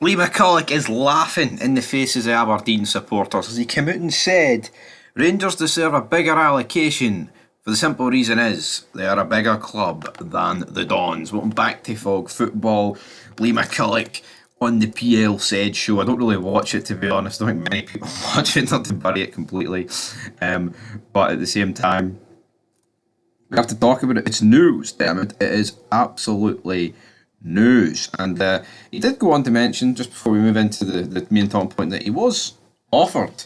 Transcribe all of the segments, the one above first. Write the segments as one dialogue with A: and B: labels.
A: Lee Mcculloch is laughing in the faces of Aberdeen supporters as he came out and said Rangers deserve a bigger allocation for the simple reason is they are a bigger club than the Dons. Welcome back to Fog Football. Lee Mcculloch on the PL Said show. I don't really watch it, to be honest. I don't think many people watch it, not to bury it completely. But at the same time, we have to talk about it. It's news, damn it. It is absolutely news. And he did go on to mention, just before we move into the main talking point, that he was offered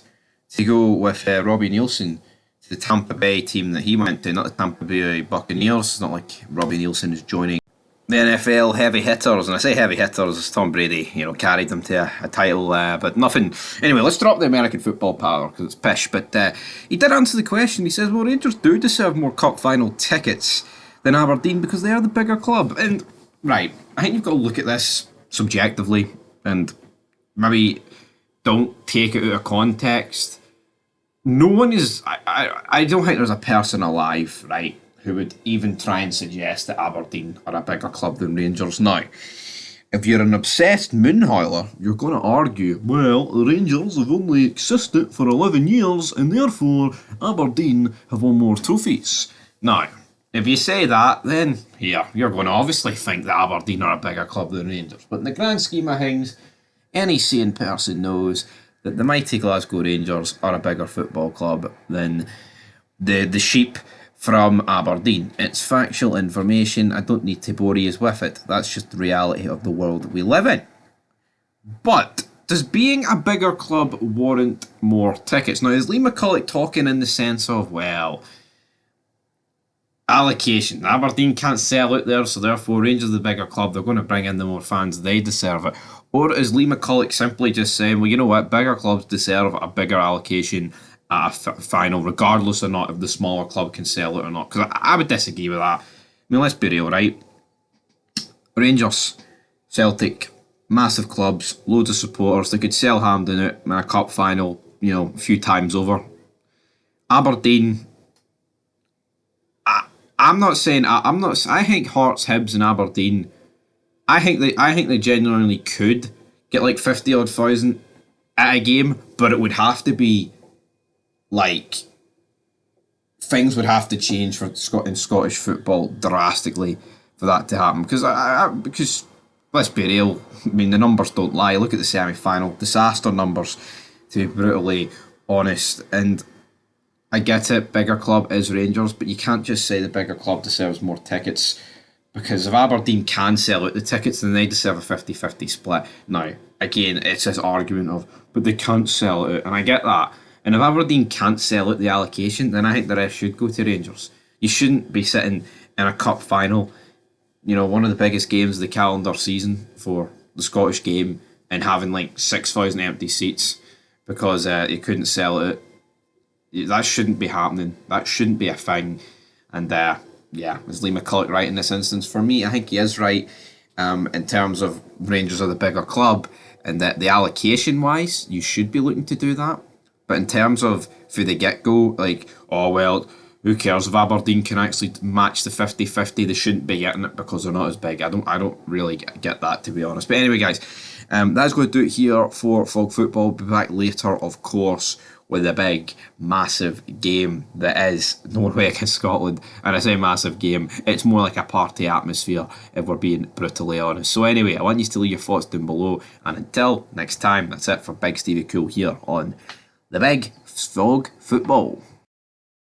A: to go with Robbie Nielsen to the Tampa Bay team that he went to, not the Tampa Bay Buccaneers. It's not like Robbie Nielsen is joining the NFL heavy hitters, and I say heavy hitters as Tom Brady, carried them to a title, but nothing. Anyway, let's drop the American football power because it's pish. But he did answer the question. He says, "Well, Rangers do deserve more cup final tickets than Aberdeen because they are the bigger club." And right, I think you've got to look at this subjectively and maybe don't take it out of context. No one is. I don't think there's a person alive, right, who would even try and suggest that Aberdeen are a bigger club than Rangers now. If you're an obsessed moonhoiler, you're going to argue, well, the Rangers have only existed for 11 years and therefore Aberdeen have won more trophies. Now, if you say that, then you're going to obviously think that Aberdeen are a bigger club than Rangers. But in the grand scheme of things, any sane person knows that the mighty Glasgow Rangers are a bigger football club than the sheep from Aberdeen. It's factual information. I don't need to bore you with it. That's just the reality of the world we live in. But does being a bigger club warrant more tickets? Now, is Lee Mcculloch talking in the sense of, well, allocation? Aberdeen can't sell out there, so therefore Rangers are the bigger club. They're going to bring in the more fans. They deserve it. Or is Lee Mcculloch simply just saying, well, you know what? Bigger clubs deserve a bigger allocation at a final, regardless or not if the smaller club can sell it or not. Because I would disagree with that. I mean, let's be real, right? Rangers, Celtic, massive clubs, loads of supporters. They could sell Hampden out in a cup final, a few times over. Aberdeen, I'm not saying I think Hearts, Hibs, and Aberdeen. I think they genuinely could get like 50 odd thousand at a game, but it would have to be like things would have to change in Scottish football drastically for that to happen. Because let's be real, I mean the numbers don't lie. Look at the semi-final, disaster numbers, to be brutally honest. And I get it, bigger club is Rangers, but you can't just say the bigger club deserves more tickets, because if Aberdeen can sell out the tickets, then they deserve a 50-50 split. Now, again, it's this argument of, but they can't sell it out, and I get that. And if Aberdeen can't sell out the allocation, then I think the rest should go to Rangers. You shouldn't be sitting in a cup final, one of the biggest games of the calendar season for the Scottish game, and having like 6,000 empty seats because you couldn't sell it out. That shouldn't be happening. That shouldn't be a thing. And is Lee Mcculloch right in this instance? For me, I think he is right in terms of Rangers are the bigger club, and that the allocation wise, you should be looking to do that. But in terms of for the get-go, like, oh well, who cares if Aberdeen can actually match the 50-50? They shouldn't be getting it because they're not as big. I don't really get that, to be honest. But anyway, guys, that's going to do it here for Fog Football. We'll be back later, of course, with a big, massive game that is Norway against Scotland. And I say massive game, it's more like a party atmosphere, if we're being brutally honest. So anyway, I want you to leave your thoughts down below. And until next time, that's it for Big Stevie Cool here on the Big Fog Football.